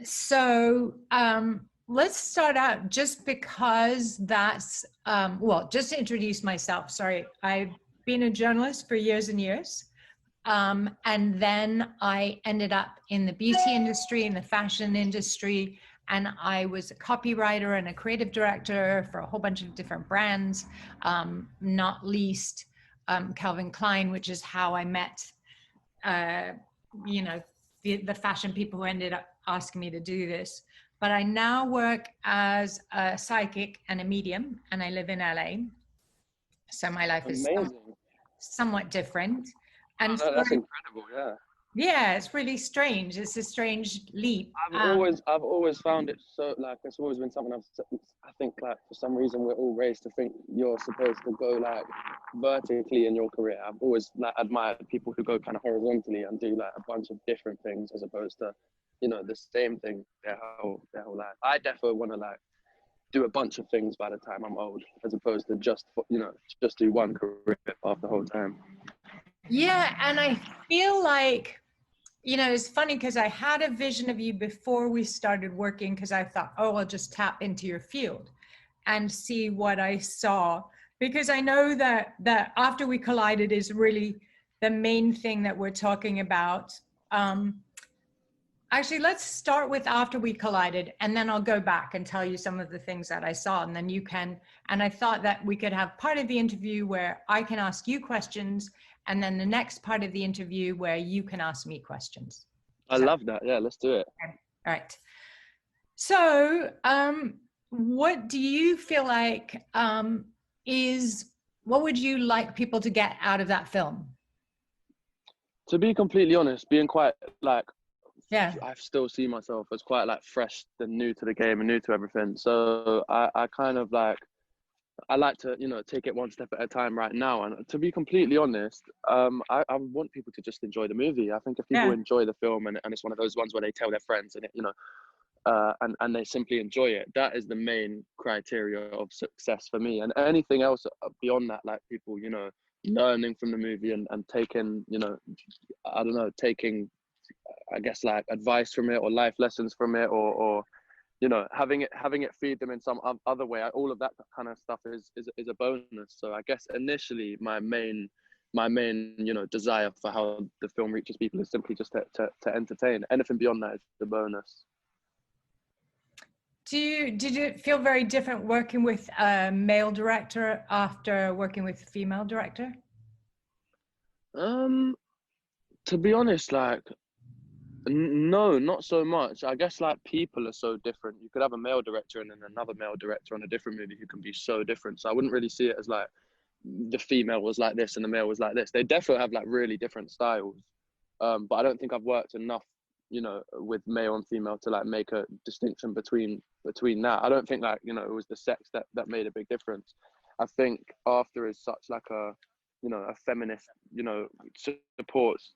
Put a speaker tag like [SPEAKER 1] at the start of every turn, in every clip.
[SPEAKER 1] So let's start out just because that's, well, just to introduce myself. Sorry, I've been a journalist for years and years. And then I ended up in the beauty industry, in the fashion industry, and I was a copywriter and a creative director for a whole bunch of different brands, not least Calvin Klein, which is how I met, uh, you know, the fashion people who ended up asking me to do this. But I now work as a psychic and a medium, and I live in LA. So my life is
[SPEAKER 2] Amazing.
[SPEAKER 1] somewhat different. And
[SPEAKER 2] No,
[SPEAKER 1] so,
[SPEAKER 2] that's incredible. Yeah.
[SPEAKER 1] yeah, it's really strange. It's a strange leap.
[SPEAKER 2] I've always found it so like it's always been something I think like for some reason we're all raised to think you're supposed to go like vertically in your career. I've always like admired people who go kind of horizontally and do like a bunch of different things as opposed to, the same thing their whole life. I definitely want to like do a bunch of things by the time I'm old, as opposed to just do one career path the whole time.
[SPEAKER 1] Yeah, and I feel like, it's funny because I had a vision of you before we started working because I thought, oh, I'll just tap into your field and see what I saw. Because I know that After We Collided is really the main thing that we're talking about. Actually, let's start with After We Collided, and then I'll go back and tell you some of the things that I saw, and then you can. And I thought that we could have part of the interview where I can ask you questions, and then the next part of the interview where you can ask me questions.
[SPEAKER 2] I love that. Yeah, let's do it.
[SPEAKER 1] Okay. All right. So, what do you feel like what would you like people to get out of that film?
[SPEAKER 2] To be completely honest, being quite like
[SPEAKER 1] Yeah.
[SPEAKER 2] I still see myself as quite like fresh and new to the game and new to everything. So I kind of like I like to take it one step at a time right now. And to be completely honest, I want people to just enjoy the movie. I think if people
[SPEAKER 1] Yeah.
[SPEAKER 2] enjoy the film and it's one of those ones where they tell their friends and and they simply enjoy it, that is the main criteria of success for me. And anything else beyond that, like people learning from the movie and taking I don't know, taking I guess like advice from it or life lessons from it or having it feed them in some other way. All of that kind of stuff is a bonus. So I guess initially my main desire for how the film reaches people is simply just to entertain. Anything beyond that is the bonus.
[SPEAKER 1] Did it feel very different working with a male director after working with a female director?
[SPEAKER 2] um to be honest, like no, not so much. I guess like people are so different. You could have a male director and then another male director on a different movie who can be so different. So I wouldn't really see it as like the female was like this and the male was like this. They definitely have like really different styles. But I don't think I've worked enough, with male and female to like make a distinction between that. I don't think like, it was the sex that made a big difference. I think After is such like a feminist, supports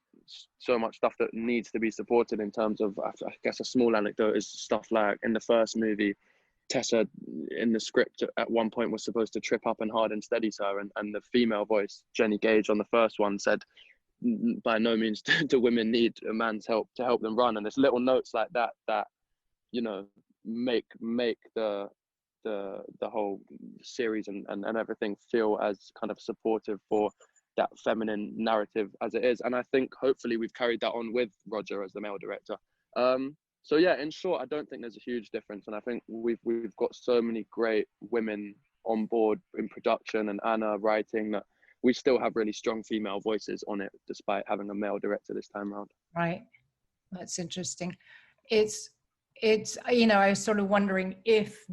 [SPEAKER 2] so much stuff that needs to be supported in terms of, I guess a small anecdote is stuff like in the first movie, Tessa in the script at one point was supposed to trip up and Harden steadies her, and the female voice, Jenny Gage, on the first one said, by no means do women need a man's help to help them run. And there's little notes like that you know make the whole series and everything feel as kind of supportive for that feminine narrative as it is. And I think hopefully we've carried that on with Roger as the male director. So yeah, in short, I don't think there's a huge difference, and I think we've got so many great women on board in production and Anna writing that we still have really strong female voices on it, despite having a male director this time around.
[SPEAKER 1] Right. That's interesting. It's I was sort of wondering if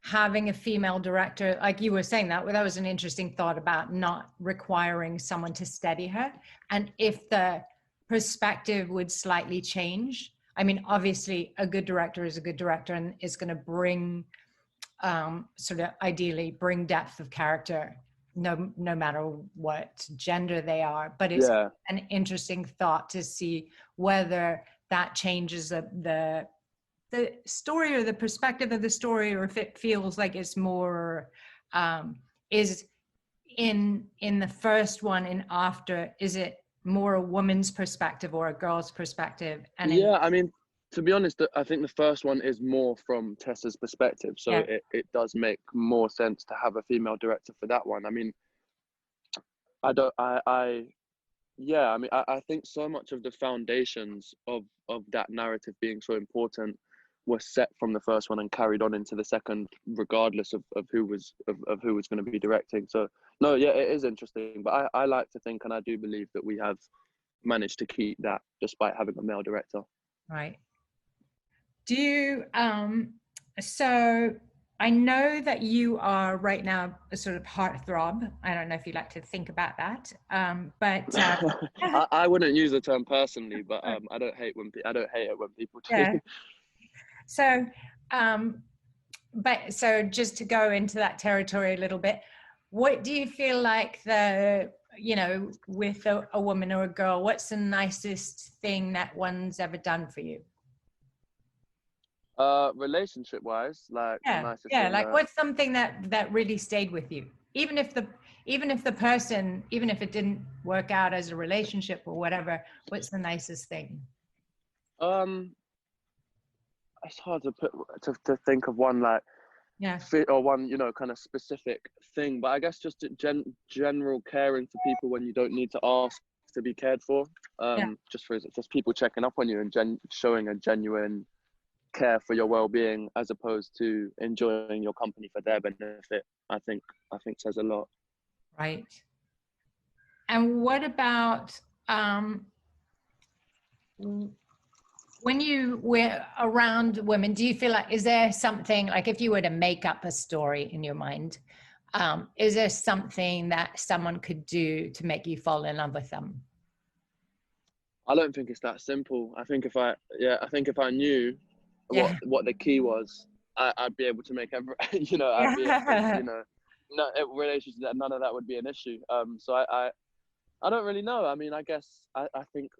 [SPEAKER 1] having a female director, like you were saying, that was an interesting thought about not requiring someone to steady her, and if the perspective would slightly change. I mean, obviously a good director is a good director and is going to bring sort of ideally bring depth of character no matter what gender they are, but it's
[SPEAKER 2] Yeah,
[SPEAKER 1] an interesting thought to see whether that changes the story or the perspective of the story, or if it feels like it's more is in the first one and After, is it more a woman's perspective or a girl's perspective? And
[SPEAKER 2] yeah. I mean, To be honest, I think the first one is more from Tessa's perspective, so
[SPEAKER 1] Yeah.
[SPEAKER 2] it does make more sense to have a female director for that one. I mean, I don't, I yeah, I mean, I think so much of the foundations of that narrative being so important was set from the first one and carried on into the second, regardless of who was who was going to be directing. So no, yeah, it is interesting, but I like to think, and I do believe that we have managed to keep that despite having a male director.
[SPEAKER 1] Right. Do you, so I know that you are right now a sort of heartthrob. I don't know if you like to think about that, but
[SPEAKER 2] I wouldn't use the term personally, but I don't hate I don't hate it when people do.
[SPEAKER 1] yeah. So, but so just to go into that territory a little bit, what do you feel like with a woman or a girl, what's the nicest thing that one's ever done for you?
[SPEAKER 2] Relationship wise, like the
[SPEAKER 1] Yeah,
[SPEAKER 2] nicest
[SPEAKER 1] yeah.
[SPEAKER 2] thing
[SPEAKER 1] Like,
[SPEAKER 2] that
[SPEAKER 1] what's something that really stayed with you, even if the person, even if it didn't work out as a relationship or whatever, what's the nicest thing?
[SPEAKER 2] um it's hard to put to think of one like
[SPEAKER 1] Yeah,
[SPEAKER 2] fit or one kind of specific thing, but I guess just general caring for people when you don't need to ask to be cared for.
[SPEAKER 1] yeah,
[SPEAKER 2] Just people checking up on you and showing a genuine care for your well-being as opposed to enjoying your company for their benefit. I think says a lot.
[SPEAKER 1] right. And what about when you were around women, do you feel like, is there something, like if you were to make up a story in your mind, is there something that someone could do to make you fall in love with them?
[SPEAKER 2] I don't think it's that simple. I think if I knew
[SPEAKER 1] Yeah.
[SPEAKER 2] what the key was, I'd be able to make every I'd be
[SPEAKER 1] Yeah.
[SPEAKER 2] no relationship, none of that would be an issue. So I don't really know. I mean, I guess I think,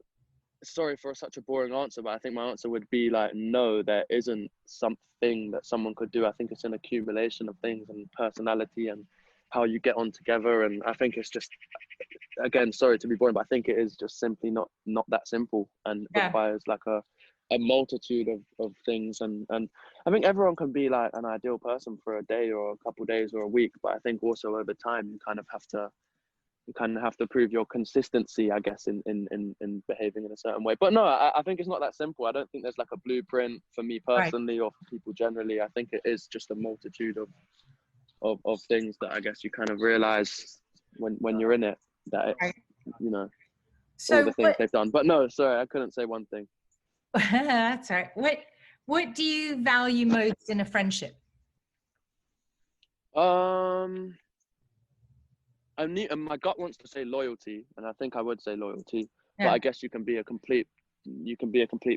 [SPEAKER 2] sorry for such a boring answer, but I think my answer would be like, no, there isn't something that someone could do. I think it's an accumulation of things and personality and how you get on together. And I think it's just, again, sorry to be boring, but I think it is just simply not that simple and
[SPEAKER 1] Yeah.
[SPEAKER 2] requires like a multitude of things. And I think everyone can be like an ideal person for a day or a couple of days or a week, but I think also over time you kind of have to prove your consistency, I guess, in behaving in a certain way. But no, I think it's not that simple. I don't think there's like a blueprint for me
[SPEAKER 1] Right.
[SPEAKER 2] personally or for people generally. I think it is just a multitude of things that I guess you kind of realize when you're in it, that
[SPEAKER 1] Right.
[SPEAKER 2] it's, all
[SPEAKER 1] So
[SPEAKER 2] the things they've done. But no, sorry, I couldn't say one thing.
[SPEAKER 1] that's all right. What do you value most in a friendship?
[SPEAKER 2] Um, and my gut wants to say loyalty, and I think I would say loyalty, but
[SPEAKER 1] Yeah.
[SPEAKER 2] I guess you can be a complete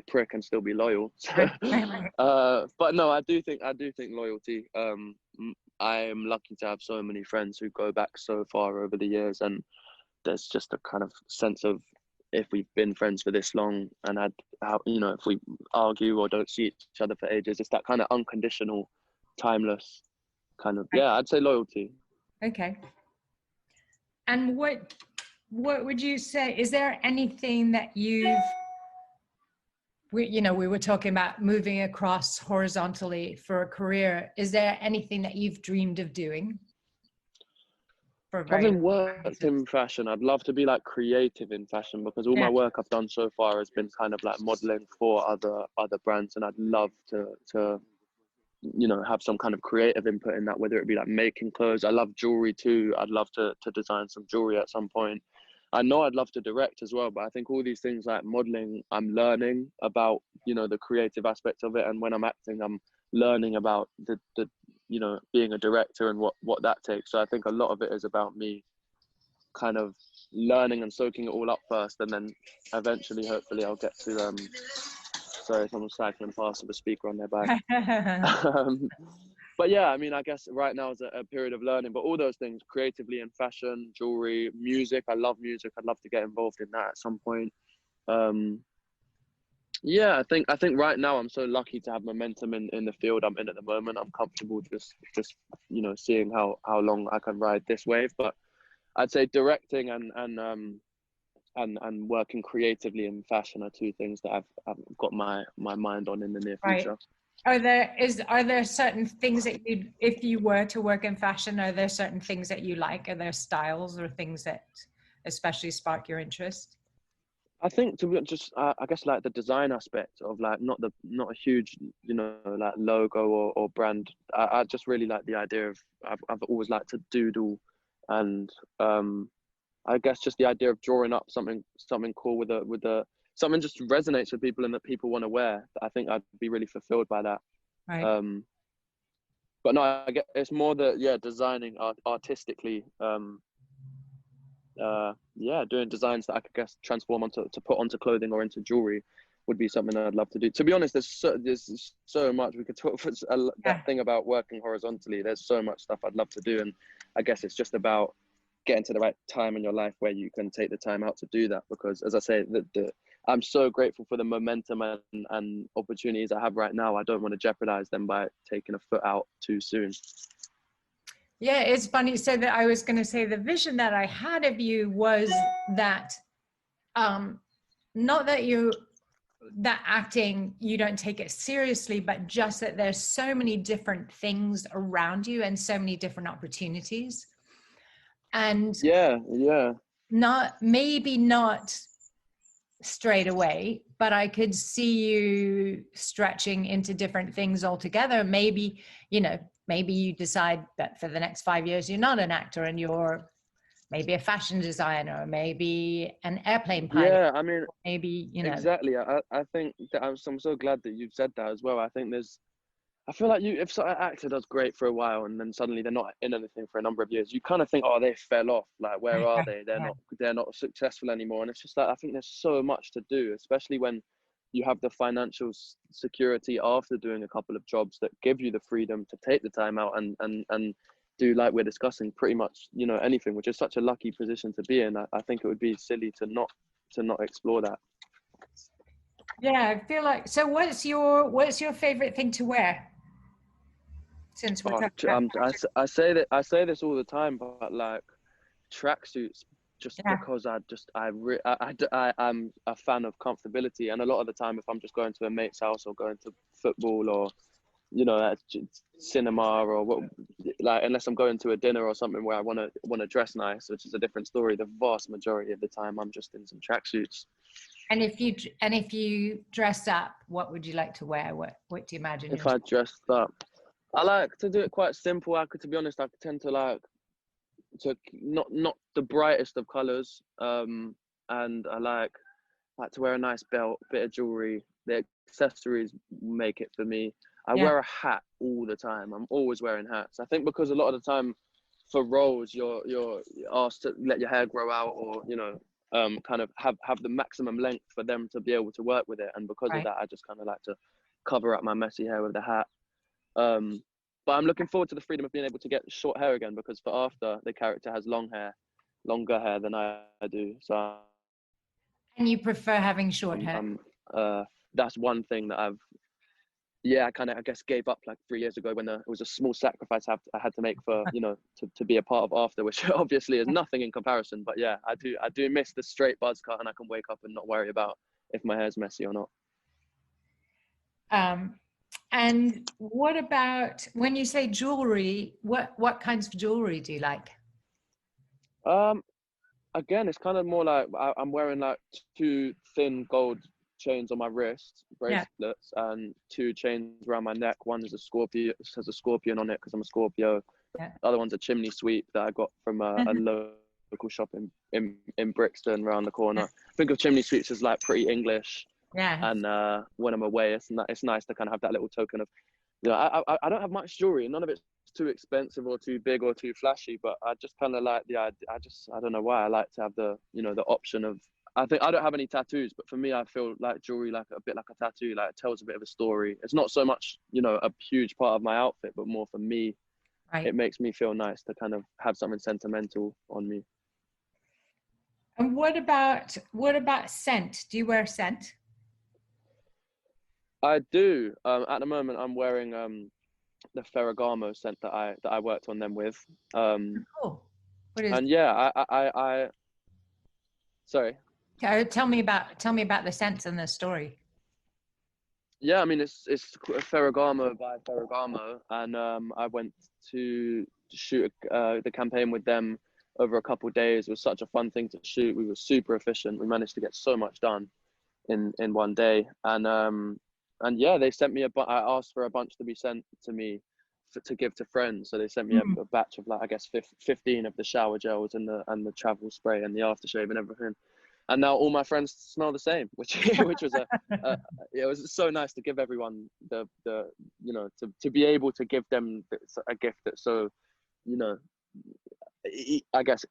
[SPEAKER 2] prick and still be loyal. So,
[SPEAKER 1] Right. Right.
[SPEAKER 2] but no, I do think loyalty. I am lucky to have so many friends who go back so far over the years, and there's just a kind of sense of, if we've been friends for this long and had how if we argue or don't see each other for ages, it's that kind of unconditional, timeless kind of,
[SPEAKER 1] Right.
[SPEAKER 2] yeah, I'd say loyalty.
[SPEAKER 1] Okay. And what would you say? Is there anything that we were talking about moving across horizontally for a career. Is there anything that you've dreamed of doing for a very
[SPEAKER 2] Having
[SPEAKER 1] long
[SPEAKER 2] worked
[SPEAKER 1] time?
[SPEAKER 2] in fashion, I'd love to be like creative in fashion, because all
[SPEAKER 1] Yeah.
[SPEAKER 2] my work I've done so far has been kind of like modeling for other brands, and I'd love to have some kind of creative input in that, whether it be like making clothes. I love jewelry too. I'd love to design some jewelry at some point. I know I'd love to direct as well, but I think all these things like modeling, I'm learning about, the creative aspect of it. And when I'm acting, I'm learning about the being a director and what that takes. So I think a lot of it is about me kind of learning and soaking it all up first, and then eventually, hopefully, I'll get to sorry, someone's cycling past with a speaker on their bike. But yeah, I mean, I guess right now is a period of learning, but all those things creatively in fashion, jewelry, music. I love music. I'd love to get involved in that at some point. Yeah, I think right now I'm so lucky to have momentum in the field I'm in at the moment. I'm comfortable just seeing how long I can ride this wave. But I'd say directing and and working creatively in fashion are two things that I've got my mind on in the near
[SPEAKER 1] Right.
[SPEAKER 2] future.
[SPEAKER 1] Are there certain things that you, if you were to work in fashion, are there certain things that you like? Are there styles or things that especially spark your interest?
[SPEAKER 2] I think to be just I guess like the design aspect of like not a huge like logo or brand. I just really like the idea of I've always liked to doodle, and I guess just the idea of drawing up something cool with a something just resonates with people and that people want to wear. I think I'd be really fulfilled by that.
[SPEAKER 1] Right.
[SPEAKER 2] But no, I get it's more that designing artistically. Doing designs that I could guess transform to put onto clothing or into jewelry would be something I'd love to do. To be honest, there's so much we could talk for that thing about working horizontally. There's so much stuff I'd love to do, and I guess it's just about getting to the right time in your life where you can take the time out to do that. Because as I say, I'm so grateful for the momentum and opportunities I have right now. I don't want to jeopardize them by taking a foot out too soon.
[SPEAKER 1] Yeah, it's funny. So that I was going to say the vision that I had of you was that, not that acting, you don't take it seriously, but just that there's so many different things around you and so many different opportunities. And maybe not straight away, but I could see you stretching into different things altogether. Maybe you decide that for the next 5 years you're not an actor and you're maybe a fashion designer, or maybe an airplane pilot.
[SPEAKER 2] Yeah, I mean,
[SPEAKER 1] maybe
[SPEAKER 2] exactly. I think that I'm so glad that you've said that as well. I feel like if an actor does great for a while and then suddenly they're not in anything for a number of years, you kind of think, oh, they fell off. Like, where are they? They're not successful anymore. And it's just like, I think there's so much to do, especially when you have the financial security after doing a couple of jobs that give you the freedom to take the time out and do, like we're discussing, pretty much, anything, which is such a lucky position to be in. I think it would be silly to not explore that.
[SPEAKER 1] Yeah, I feel like, so what's your favorite thing to wear? Since we're talking about
[SPEAKER 2] I say this all the time, but like tracksuits, just because I'm a fan of comfortability, and a lot of the time, if I'm just going to a mate's house or going to football or cinema or what, like, unless I'm going to a dinner or something where I want to dress nice, which is a different story. The vast majority of the time, I'm just in some tracksuits.
[SPEAKER 1] And if you dress up, what would you like to wear? What do you imagine?
[SPEAKER 2] If I dressed up, I like to do it quite simple. To be honest, I tend to like to not the brightest of colors. And I like to wear a nice belt, bit of jewelry. The accessories make it for me. I wear a hat all the time. I'm always wearing hats. I think because a lot of the time for roles, you're asked to let your hair grow out, or kind of have the maximum length for them to be able to work with it. And because of that, I just kind of like to cover up my messy hair with the hat. But I'm looking forward to the freedom of being able to get short hair again, because for after, the character has longer hair than I do. So.
[SPEAKER 1] And you prefer having short hair?
[SPEAKER 2] That's one thing that I guess gave up like 3 years ago, when it was a small sacrifice I had to make for, to be a part of after, which obviously is nothing in comparison. But yeah, I do miss the straight buzz cut, and I can wake up and not worry about if my hair's messy or not.
[SPEAKER 1] And what about when you say jewelry, what kinds of jewelry do you like?
[SPEAKER 2] Again, it's kind of more like I'm wearing like 2 thin gold chains on my wrist, bracelets, and 2 chains around my neck. One is has a scorpion on it because I'm a Scorpio. The other one's a chimney sweep that I got from a local shop in Brixton around the corner. Think of chimney sweeps as like pretty English. And when I'm away, it's nice to kind of have that little token of, I don't have much jewelry. None of it's too expensive or too big or too flashy, but I just kind of like the idea. I don't know why I like to have the the option of. I think I don't have any tattoos, but for me, I feel like jewelry like a bit like a tattoo. Like, it tells a bit of a story. It's not so much a huge part of my outfit, but more for me. It makes me feel nice to kind of have something sentimental on me.
[SPEAKER 1] And what about scent? Do you wear scent?
[SPEAKER 2] I do. At the moment, I'm wearing the Ferragamo scent that I worked on them with.
[SPEAKER 1] Cool. What is?
[SPEAKER 2] And yeah, I sorry.
[SPEAKER 1] Tell me about the scents and the story.
[SPEAKER 2] Yeah, I mean it's Ferragamo by Ferragamo, and I went to shoot the campaign with them over a couple of days. It was such a fun thing to shoot. We were super efficient. We managed to get so much done in one day, and yeah, they sent me I asked for a bunch to be sent to me to give to friends. So they sent me a batch of, like, I guess 15 of the shower gels and the travel spray and the aftershave and everything. And now all my friends smell the same, which was it was so nice to give everyone the to be able to give them a gift that's so, you know, I guess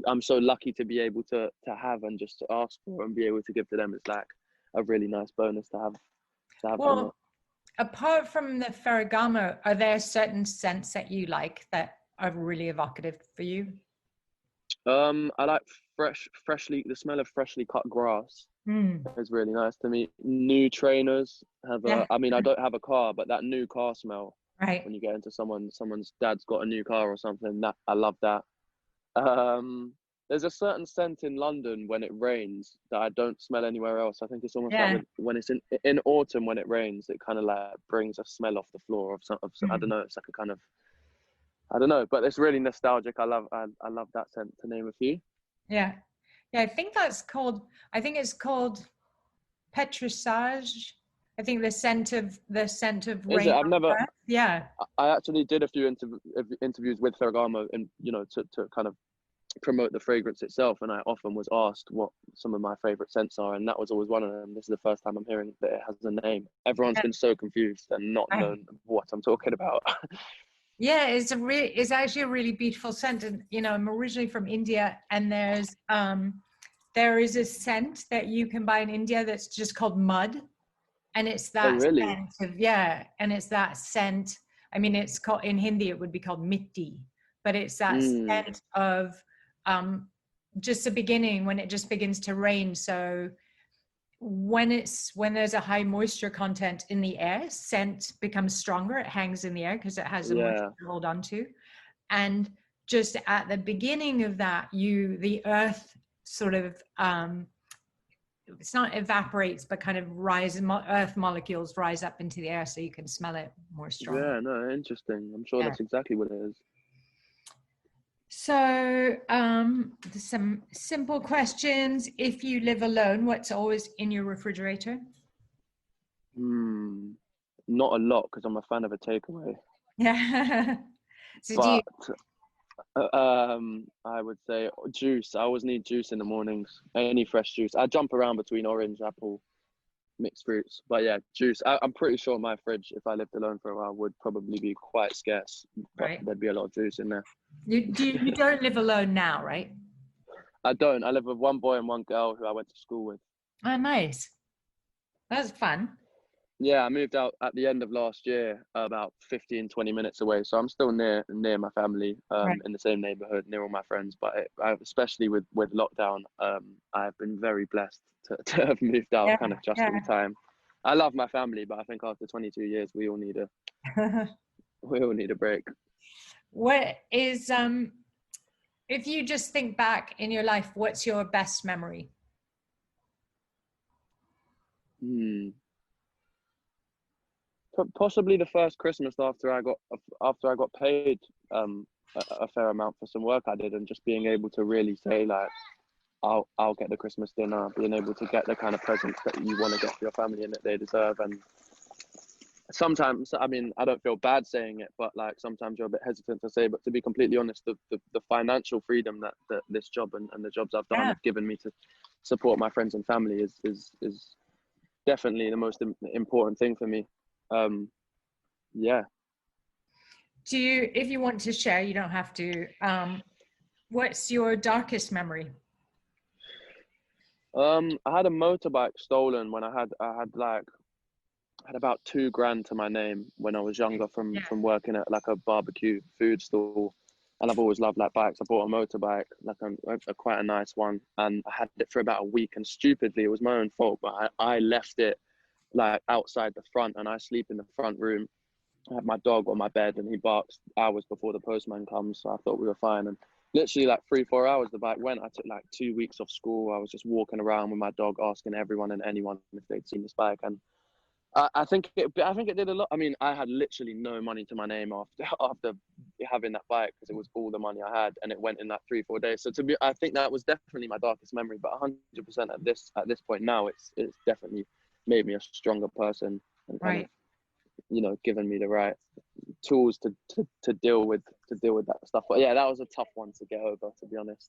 [SPEAKER 2] I'm so lucky to be able to have and just to ask for and be able to give to them. It's like a really nice bonus to have from it.
[SPEAKER 1] Well, apart from the Ferragamo, are there certain scents that you like that are really evocative for you?
[SPEAKER 2] I like the smell of freshly cut grass is really nice to me. New trainers
[SPEAKER 1] Yeah,
[SPEAKER 2] I mean, I don't have a car, but that new car smell
[SPEAKER 1] right.
[SPEAKER 2] when you get into someone's dad's got a new car or something, that I love that. Um, there's a certain scent in London when it rains that I don't smell anywhere else. I think it's almost like
[SPEAKER 1] Yeah.
[SPEAKER 2] when it's in autumn when it rains, it kind of like brings a smell off the floor of I don't know. It's like a kind of, I don't know, but it's really nostalgic. I love that scent, to name a few.
[SPEAKER 1] Yeah. Yeah. I think it's called petrissage. I think the scent of
[SPEAKER 2] Is it?
[SPEAKER 1] rain
[SPEAKER 2] I've
[SPEAKER 1] on
[SPEAKER 2] never.
[SPEAKER 1] earth. Yeah.
[SPEAKER 2] I actually did a few interviews with Ferragamo, and to kind of promote the fragrance itself, and I often was asked what some of my favorite scents are, and that was always one of them. This is the first time I'm hearing that it has a name. Everyone's
[SPEAKER 1] Yeah.
[SPEAKER 2] been so confused and not
[SPEAKER 1] Right.
[SPEAKER 2] known what I'm talking about.
[SPEAKER 1] Yeah, it's actually a really beautiful scent. And I'm originally from India, and there is a scent that you can buy in India that's just called mud. And it's
[SPEAKER 2] Oh,
[SPEAKER 1] that
[SPEAKER 2] really?
[SPEAKER 1] scent of, yeah, and it's that scent. I mean, it's called in Hindi, it would be called mitti, but it's that
[SPEAKER 2] Mm,
[SPEAKER 1] scent of um, just the beginning when it just begins to rain. So when there's a high moisture content in the air, scent becomes stronger. It hangs in the air because it has the moisture
[SPEAKER 2] yeah,
[SPEAKER 1] to hold on to. And just at the beginning of that, the earth sort of it's not evaporates, but kind of earth molecules rise up into the air so you can smell it more strongly.
[SPEAKER 2] yeah. No, interesting. I'm sure
[SPEAKER 1] Yeah.
[SPEAKER 2] that's exactly what it is.
[SPEAKER 1] So some simple questions. If you live alone, what's always in your refrigerator?
[SPEAKER 2] Hmm. Not a lot because I'm a fan of a takeaway,
[SPEAKER 1] Yeah. So do you,
[SPEAKER 2] but I would say juice. I always need juice in the mornings. Any fresh juice. I jump around between orange, apple, mixed fruits. But yeah, juice. I'm pretty sure my fridge, if I lived alone for a while, would probably be quite scarce. But
[SPEAKER 1] right?
[SPEAKER 2] there'd be a lot of juice in there.
[SPEAKER 1] You don't live alone now, right?
[SPEAKER 2] I don't. I live with one boy and one girl who I went to school with.
[SPEAKER 1] Oh, nice. That's fun.
[SPEAKER 2] Yeah, I moved out at the end of last year, about 15, 20 minutes away. So I'm still near my family,
[SPEAKER 1] Right.
[SPEAKER 2] in the same neighborhood, near all my friends. But especially with lockdown, I've been very blessed to have moved out kind
[SPEAKER 1] Yeah.
[SPEAKER 2] of just in time. I love my family, but I think after 22 years,
[SPEAKER 1] Yeah.
[SPEAKER 2] we all need a break.
[SPEAKER 1] What is if you just think back in your life, what's your best memory?
[SPEAKER 2] Hmm. Possibly the first Christmas after I got paid a fair amount for some work I did, and just being able to really say, like, I'll get the Christmas dinner, being able to get the kind of presents that you want to get for your family and that they deserve. And sometimes, I mean, I don't feel bad saying it, but like sometimes you're a bit hesitant to say, but to be completely honest, the financial freedom that this job and the jobs I've done
[SPEAKER 1] Yeah.
[SPEAKER 2] have given me to support my friends and family is definitely the most important thing for me. Yeah.
[SPEAKER 1] If you want to share, you don't have to. What's your darkest memory?
[SPEAKER 2] I had a motorbike stolen when I had about 2 grand to my name when I was younger
[SPEAKER 1] Yeah.
[SPEAKER 2] from working at like a barbecue food stall, and I've always loved like bikes. I bought a motorbike, like a quite a nice one, and I had it for about a week. And stupidly, it was my own fault, but I left it like outside the front, and I sleep in the front room. I had my dog on my bed, and he barks hours before the postman comes. So I thought we were fine, and literally like 3-4 hours the bike went. I took like 2 weeks off school. I was just walking around with my dog, asking everyone and anyone if they'd seen this bike. And I think it did a lot. I mean, I had literally no money to my name after having that bike, because it was all the money I had, and it went in like 3-4 days. So I think that was definitely my darkest memory. But 100% at this point now, it's definitely made me a stronger person, and kind of, you know, given me the right tools to deal with that stuff. But yeah, that was a tough one to get over, to be honest.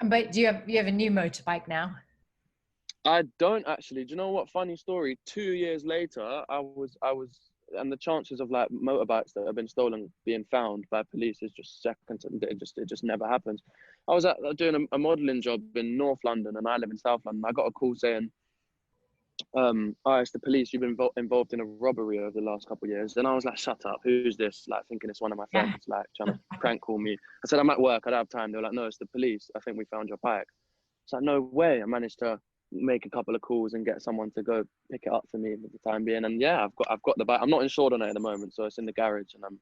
[SPEAKER 1] But you have a new motorbike now?
[SPEAKER 2] I don't actually. Do you know what? Funny story. 2 years later, I was, and the chances of like motorbikes that have been stolen being found by police is just seconds. It just never happens. I was doing a modelling job in North London, and I live in South London. I got a call saying, "Oh, it's the police. You've been involved in a robbery over the last couple of years." And I was like, "Shut up! Who's this?" Like thinking it's one of my friends, like trying to prank call me. I said, "I'm at work. I don't have time." They were like, "No, it's the police. I think we found your bike." It's like, no way. I managed to make a couple of calls and get someone to go pick it up for me for the time being. And yeah, I've got the bike. I'm not insured on it at the moment, so it's in the garage. And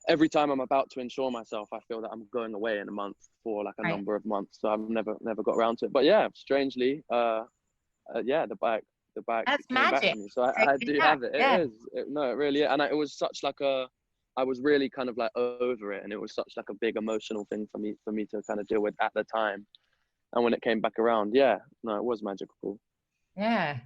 [SPEAKER 2] every time I'm about to insure myself, I feel that I'm going away in a month for like a number of months. So I've never got around to it. But yeah, strangely, yeah, the bike
[SPEAKER 1] That's
[SPEAKER 2] came back
[SPEAKER 1] magic.
[SPEAKER 2] to me. So I do have it.
[SPEAKER 1] Yeah.
[SPEAKER 2] It really is. And it was such like I was really kind of like over it, and it was such like a big emotional thing for me to kind of deal with at the time. And when it came back around, yeah, no, it was magical.
[SPEAKER 1] Yeah.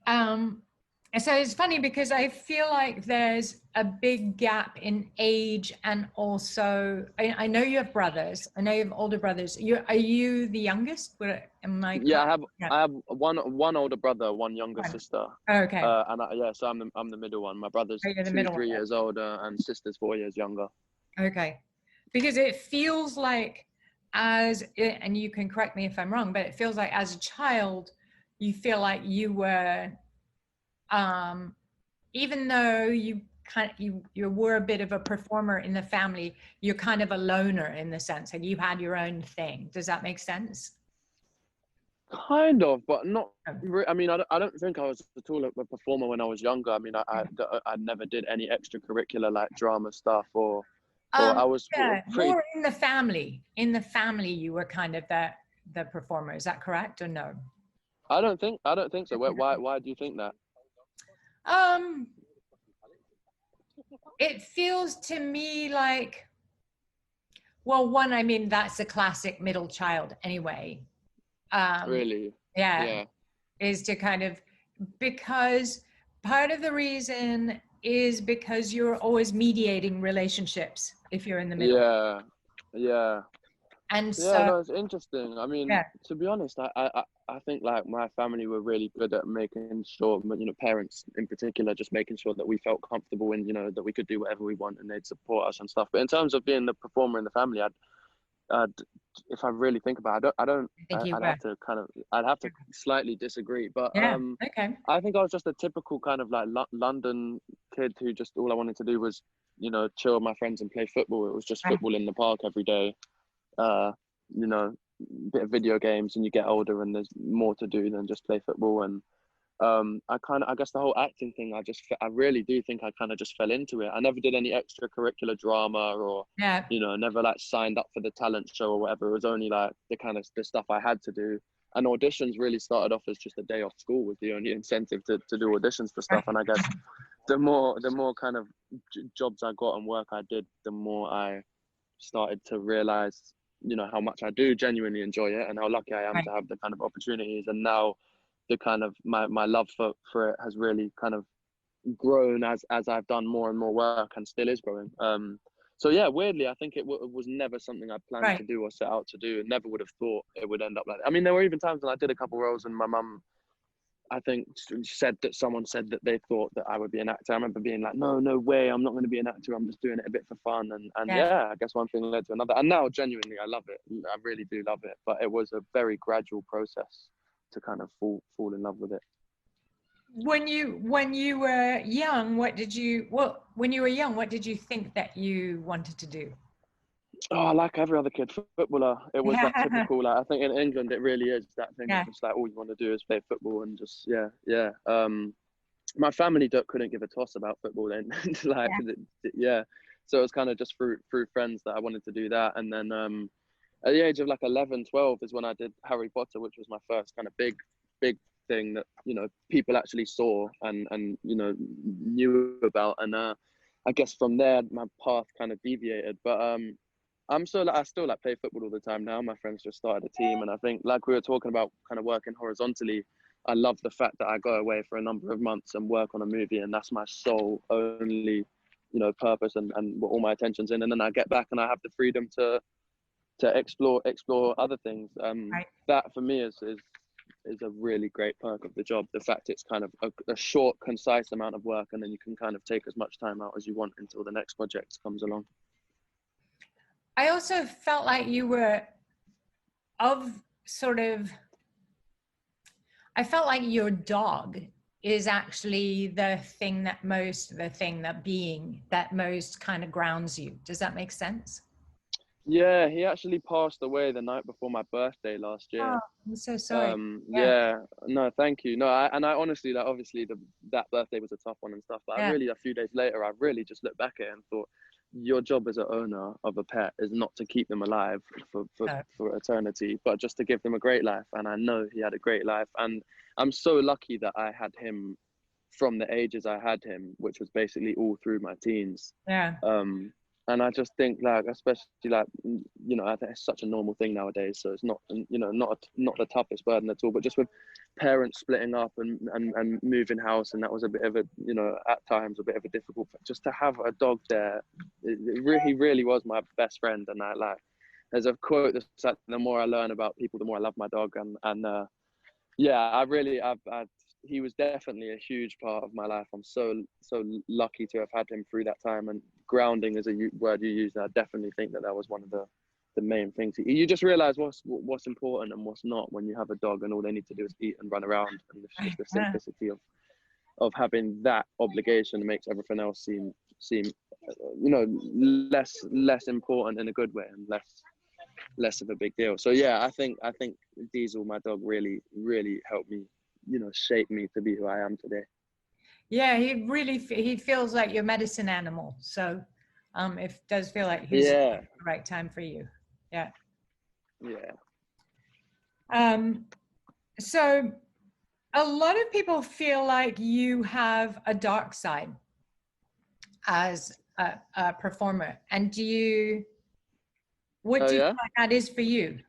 [SPEAKER 1] So it's funny because I feel like there's a big gap in age, and also I know you have brothers. I know you have older brothers. Are you the youngest? Am I correct?
[SPEAKER 2] Yeah, I have one older brother, one younger sister.
[SPEAKER 1] Okay.
[SPEAKER 2] So I'm the middle one. My brother's
[SPEAKER 1] Oh, you're the
[SPEAKER 2] 2,
[SPEAKER 1] middle
[SPEAKER 2] 3
[SPEAKER 1] one.
[SPEAKER 2] years older, and sister's 4 years younger.
[SPEAKER 1] Okay. Because it feels like, and you can correct me if I'm wrong, but it feels like as a child, you feel like you were, even though you were a bit of a performer in the family, you're kind of a loner in the sense that you had your own thing. Does that make sense?
[SPEAKER 2] Kind of, but not. I mean, I don't think I was at all a performer when I was younger. I mean, I never did any extracurricular like drama stuff or I was
[SPEAKER 1] more in the family. In the family, you were kind of the performer. Is that correct or no?
[SPEAKER 2] I don't think so. Why do you think that?
[SPEAKER 1] It feels to me like, well, one, I mean, that's a classic middle child anyway.
[SPEAKER 2] Really?
[SPEAKER 1] Yeah. Is to kind of, because part of the reason is because you're always mediating relationships if you're in the middle.
[SPEAKER 2] Yeah.
[SPEAKER 1] And
[SPEAKER 2] no, it's interesting. I mean, to be honest, I think like my family were really good at making sure, you know, parents in particular, just making sure that we felt comfortable and, you know, that we could do whatever we want and they'd support us and stuff. But in terms of being the performer in the family, if I really think about it, I'd have to slightly disagree. But I think I was just a typical kind of like London kid who just, all I wanted to do was, you know, chill with my friends and play football. It was just football in the park every day. You know, bit of video games, and you get older and there's more to do than just play football. And I guess the whole acting thing, I really do think I kind of just fell into it. I never did any extracurricular drama or, you know, never like signed up for the talent show or whatever. It was only like the stuff I had to do. And auditions really started off as just a day off school was the only incentive to do auditions for stuff. And I guess the more kind of jobs I got and work I did, the more I started to realize, you know, how much I do genuinely enjoy it and how lucky I am to have the kind of opportunities. And now the kind of my love for it has really kind of grown as I've done more and more work, and still is growing. So yeah, weirdly, I think it was never something I planned to do or set out to do, and never would have thought it would end up like that. I mean, there were even times when I did a couple roles and my mum, I think, someone said that they thought that I would be an actor. I remember being like, no way, I'm not going to be an actor. I'm just doing it a bit for fun. And I guess one thing led to another. And now genuinely, I love it. I really do love it. But it was a very gradual process to kind of fall in love with it.
[SPEAKER 1] When you were young, what did you think that you wanted to do?
[SPEAKER 2] Oh, like every other kid, footballer. It was that typical, like, I think in England it really is that thing. It's just like all you want to do is play football and just my family couldn't give a toss about football then. So it was kind of just through friends that I wanted to do that. And then at the age of like 11, 12 is when I did Harry Potter, which was my first kind of big thing that, you know, people actually saw and you know, knew about. And I guess from there my path kind of deviated. But I still like play football all the time now. My friends just started a team, and I think, like we were talking about, kind of working horizontally, I love the fact that I go away for a number of months and work on a movie, and that's my sole only, you know, purpose and what all my attention's in. And then I get back and I have the freedom to explore other things.
[SPEAKER 1] Right.
[SPEAKER 2] That for me is a really great perk of the job. The fact it's kind of a short, concise amount of work, and then you can kind of take as much time out as you want until the next project comes along.
[SPEAKER 1] I also felt like you were of sort of, I felt like your dog is actually the thing that most kind of grounds you. Does that make sense?
[SPEAKER 2] Yeah, he actually passed away the night before my birthday last year.
[SPEAKER 1] Oh, I'm so sorry.
[SPEAKER 2] Yeah, no, thank you. No, I honestly, like, obviously that birthday was a tough one and stuff, but I really, a few days later, I really just looked back at it and thought, your job as an owner of a pet is not to keep them alive for eternity, but just to give them a great life. And I know he had a great life, and I'm so lucky that I had him from the ages I had him, which was basically all through my teens.
[SPEAKER 1] Yeah.
[SPEAKER 2] And I just think, like, especially, like, you know, I think it's such a normal thing nowadays. So it's not, you know, not the toughest burden at all, but just with parents splitting up and moving house. And that was a bit of a, you know, at times a bit of a difficult, just to have a dog there. He really was my best friend. And I, like, there's a quote that's like, the more I learn about people, the more I love my dog. And yeah, he was definitely a huge part of my life. I'm so lucky to have had him through that time. And grounding is a word you use. I definitely think that was one of the main things. You just realize what's important and what's not when you have a dog, and all they need to do is eat and run around. And it's just the simplicity of having that obligation makes everything else seem you know, less important in a good way, and less of a big deal. So yeah, I think Diesel, my dog, really helped me, you know, shape me to be who I am today.
[SPEAKER 1] Yeah, he feels like your medicine animal. So it does feel like he's the right time for you. Yeah. So a lot of people feel like you have a dark side as a performer. And what do you think that is for you?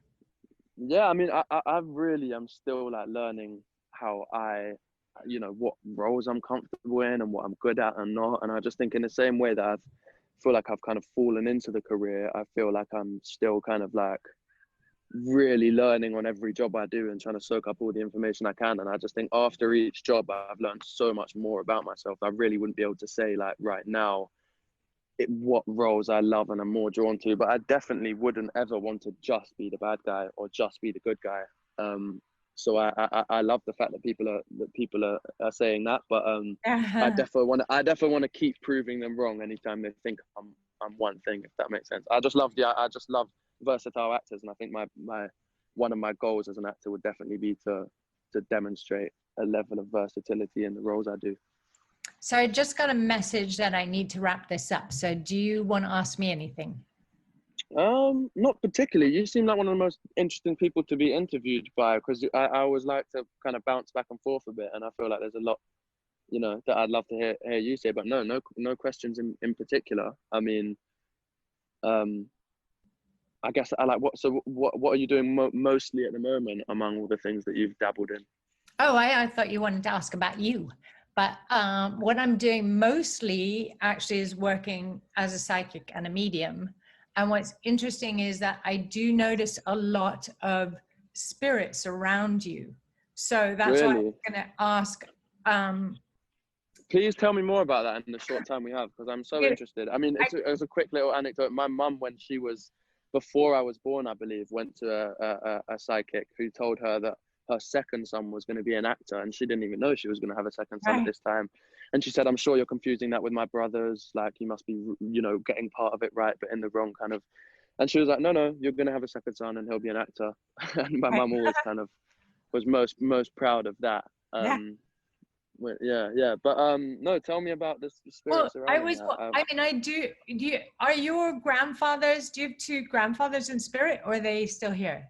[SPEAKER 2] Yeah, I mean, I really am still, like, learning how you know, what roles I'm comfortable in and what I'm good at and not. And I just think in the same way that I feel like I've kind of fallen into the career, I feel like I'm still kind of, like, really learning on every job I do and trying to soak up all the information I can. And I just think after each job, I've learned so much more about myself. I really wouldn't be able to say, like, right now, what roles I love and I'm more drawn to, but I definitely wouldn't ever want to just be the bad guy or just be the good guy. So I love the fact that people are saying that, but I definitely want to keep proving them wrong anytime they think I'm one thing, if that makes sense. I just love versatile actors, and I think my one of my goals as an actor would definitely be to demonstrate a level of versatility in the roles I do.
[SPEAKER 1] So I just got a message that I need to wrap this up. So do you want to ask me anything?
[SPEAKER 2] Not particularly. You seem like one of the most interesting people to be interviewed by, because I always like to kind of bounce back and forth a bit, and I feel like there's a lot, you know, that I'd love to hear you say. But no questions in particular. I mean, I guess I like what are you doing mostly at the moment among all the things that you've dabbled in?
[SPEAKER 1] Oh, I thought you wanted to ask about you. But what I'm doing mostly actually is working as a psychic and a medium. And what's interesting is that I do notice a lot of spirits around you. So that's why I'm going to ask.
[SPEAKER 2] Please tell me more about that in the short time we have, because I'm so interested. I mean, it's a quick little anecdote. My mum, when she was, before I was born, I believe, went to a psychic who told her that her second son was going to be an actor, and she didn't even know she was going to have a second son at this time. And she said, I'm sure you're confusing that with my brothers. Like, you must be, you know, getting part of it right, but in the wrong kind of. And she was like, no, you're going to have a second son and he'll be an actor. And my mum always kind of was most proud of that. Yeah. But no, tell me about the
[SPEAKER 1] Well,
[SPEAKER 2] spirit surrounding that.
[SPEAKER 1] I mean, are your grandfathers, do you have two grandfathers in spirit, or are they still here?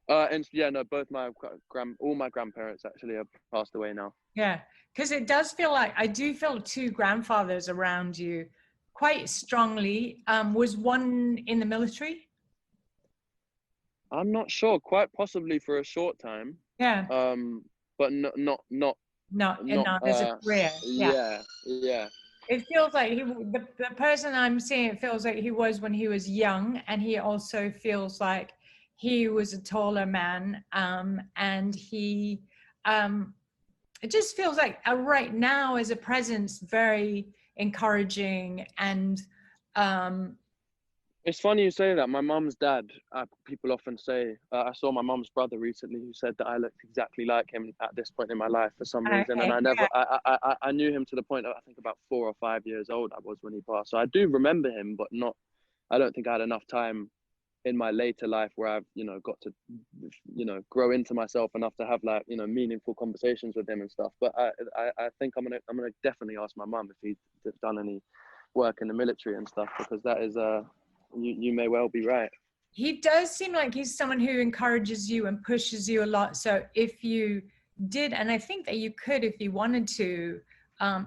[SPEAKER 2] And yeah, no, both my all my grandparents actually have passed away now.
[SPEAKER 1] Yeah, because it does feel like I do feel two grandfathers around you quite strongly. Was one in the military?
[SPEAKER 2] I'm not sure, quite possibly for a short time.
[SPEAKER 1] Yeah,
[SPEAKER 2] But not
[SPEAKER 1] not as a career. Yeah,
[SPEAKER 2] yeah.
[SPEAKER 1] it feels like the person I'm seeing, it feels like he was when he was young, and he also feels like he was a taller man, and he it just feels like right now as a presence very encouraging and
[SPEAKER 2] It's funny you say that. My mum's dad, people often say, I saw my mum's brother recently who said that I looked exactly like him at this point in my life for some reason. And
[SPEAKER 1] okay,
[SPEAKER 2] I never, I knew him to the point of, I think about 4 or 5 years old I was when he passed. So I do remember him, but not, I don't think I had enough time in my later life where I've, got to, grow into myself enough to have like, meaningful conversations with him and stuff. But I think I'm gonna definitely ask my mum if he's done any work in the military and stuff, because that is, you may well be right.
[SPEAKER 1] he does seem like he's someone who encourages you and pushes you a lot. So if you did, and I think that you could if you wanted to,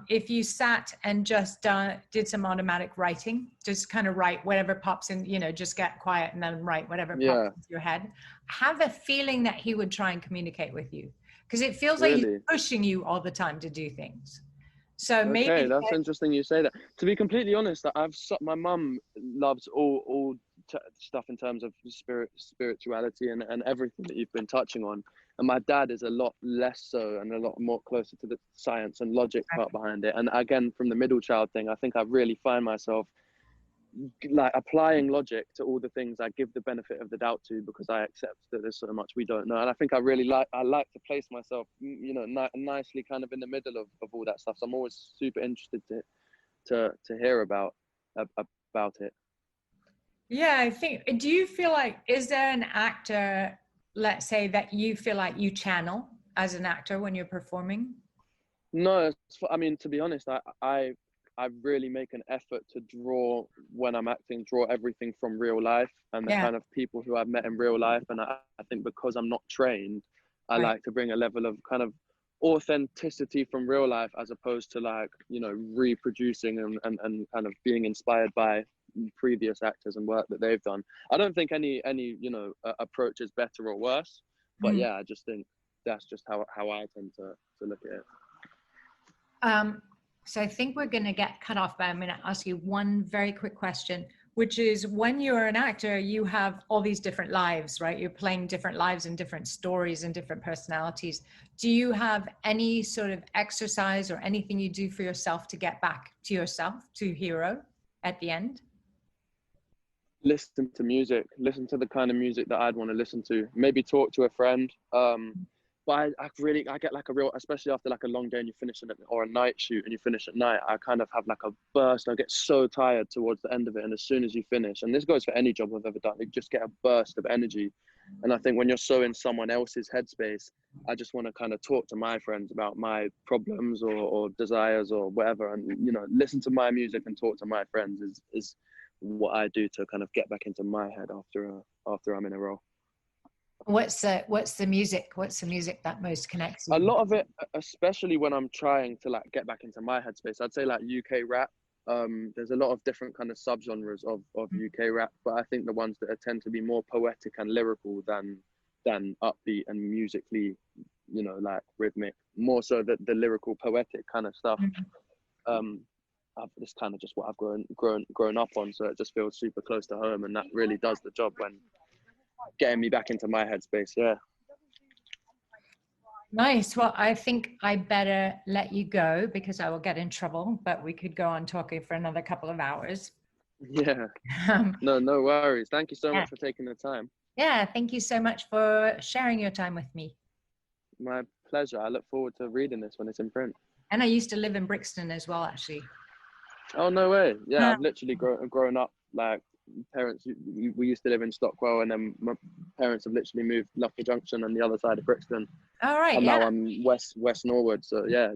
[SPEAKER 1] if you sat and just did some automatic writing, just kind of write whatever pops in, just get quiet and then write whatever pops into your head. Have a feeling that he would try and communicate with you, because it feels like he's pushing you all the time to do things. So maybe.
[SPEAKER 2] Okay, that's interesting you say that. To be completely honest, my mum loves all stuff in terms of spirituality and everything that you've been touching on. And my dad is a lot less so and a lot more closer to the science and logic part behind it. And again, from the middle child thing, I think I really find myself like applying logic to all the things I give the benefit of the doubt to, because I accept that there's so much we don't know. And I think I like to place myself, nicely kind of in the middle of all that stuff. So I'm always super interested to hear about it.
[SPEAKER 1] Yeah, I think, do you feel like, is there an actor, let's say, that you feel like you channel as an actor when you're performing?
[SPEAKER 2] No, I mean, to be honest, I really make an effort to draw, when I'm acting, draw everything from real life and the kind of people who I've met in real life. And I think because I'm not trained, I like to bring a level of kind of authenticity from real life, as opposed to like, reproducing and kind of being inspired by previous actors and work that they've done. I don't think any approach is better or worse, but yeah, I just think that's just how I tend to look at it.
[SPEAKER 1] So I think we're going to get cut off, but I'm going to ask you one very quick question, which is, when you're an actor, you have all these different lives, right? You're playing different lives and different stories and different personalities. Do you have any sort of exercise or anything you do for yourself to get back to yourself, to hero at the end?
[SPEAKER 2] Listen to music, listen to the kind of music that I'd want to listen to, maybe talk to a friend. But I get like a real, especially after like a long day and you finish or a night shoot and you finish at night, I kind of have like a burst. I get so tired towards the end of it. And as soon as you finish, and this goes for any job I've ever done, you just get a burst of energy. And I think when you're so in someone else's headspace, I just want to kind of talk to my friends about my problems or desires or whatever. And, listen to my music and talk to my friends is what I do to kind of get back into my head after I'm in a role.
[SPEAKER 1] What's the music? What's the music that most connects you?
[SPEAKER 2] A lot of it, especially when I'm trying to like get back into my headspace, I'd say like UK rap. There's a lot of different kind of subgenres of UK rap, but I think the ones that tend to be more poetic and lyrical than upbeat and musically, like rhythmic, more so the lyrical poetic kind of stuff. It's kind of just what I've grown up on, so it just feels super close to home, and that really does the job when getting me back into my headspace. Yeah.
[SPEAKER 1] Nice. Well, I think I better let you go because I will get in trouble, but we could go on talking for another couple of hours.
[SPEAKER 2] Yeah. No worries. Thank you so much for taking the time.
[SPEAKER 1] Yeah. Thank you so much for sharing your time with me.
[SPEAKER 2] My pleasure. I look forward to reading this when it's in print.
[SPEAKER 1] And I used to live in Brixton as well, actually.
[SPEAKER 2] Oh, no way. Yeah. I've literally grown up like parents, we used to live in Stockwell, and then my parents have literally moved Loughborough Junction on the other side of Brixton.
[SPEAKER 1] All right.
[SPEAKER 2] And
[SPEAKER 1] Yeah.
[SPEAKER 2] now I'm West Norwood. So yeah,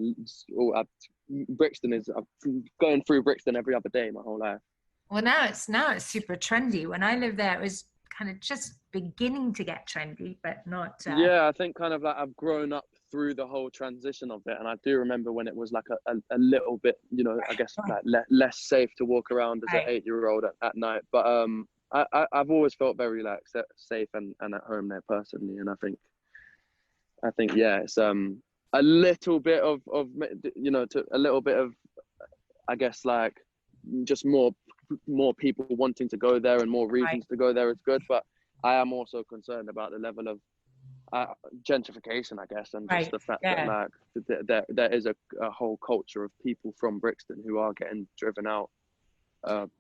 [SPEAKER 2] Brixton is, I'm going through Brixton every other day my whole life.
[SPEAKER 1] Well, now it's super trendy. When I lived there, it was kind of just beginning to get trendy, but not.
[SPEAKER 2] Yeah, I think kind of like I've grown up through the whole transition of it, and I do remember when it was like a little bit, you know, I guess like less safe to walk around as an 8-year-old at night. But I've always felt very like safe and at home there personally, and I think yeah, it's a little bit of you know, to a little bit of, I guess, like just more people wanting to go there and more reasons to go there is good, but I am also concerned about the level of gentrification, I guess, and just the fact that like there is a whole culture of people from Brixton who are getting driven out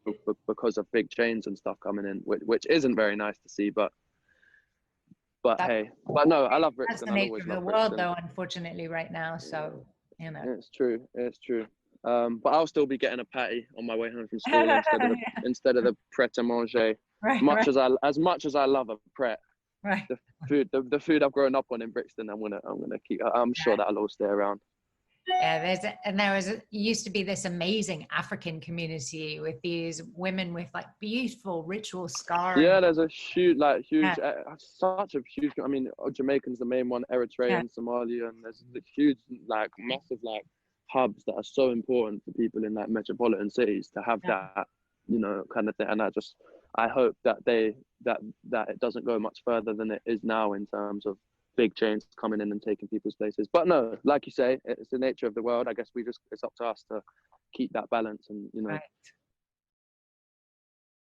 [SPEAKER 2] because of big chains and stuff coming in, which isn't very nice to see, but hey, but no, I love Brixton.
[SPEAKER 1] That's the nature of the world, though, unfortunately, right now. So, you know,
[SPEAKER 2] it's true. But I'll still be getting a patty on my way home from school instead of the pret-a-manger. As much as I love a pret, the food I've grown up on in Brixton, I'm gonna keep. I'm sure that'll all stay around.
[SPEAKER 1] Yeah, there used to be this amazing African community with these women with like beautiful ritual scarves.
[SPEAKER 2] Yeah, there's a huge, such a huge. I mean, Jamaican's the main one, Eritrean, Somalia, and there's the huge, like, massive, like, hubs that are so important for people in like metropolitan cities to have that, you know, kind of thing. And I hope that that it doesn't go much further than it is now in terms of big chains coming in and taking people's places. But no, like you say, it's the nature of the world. I guess it's up to us to keep that balance and, you know,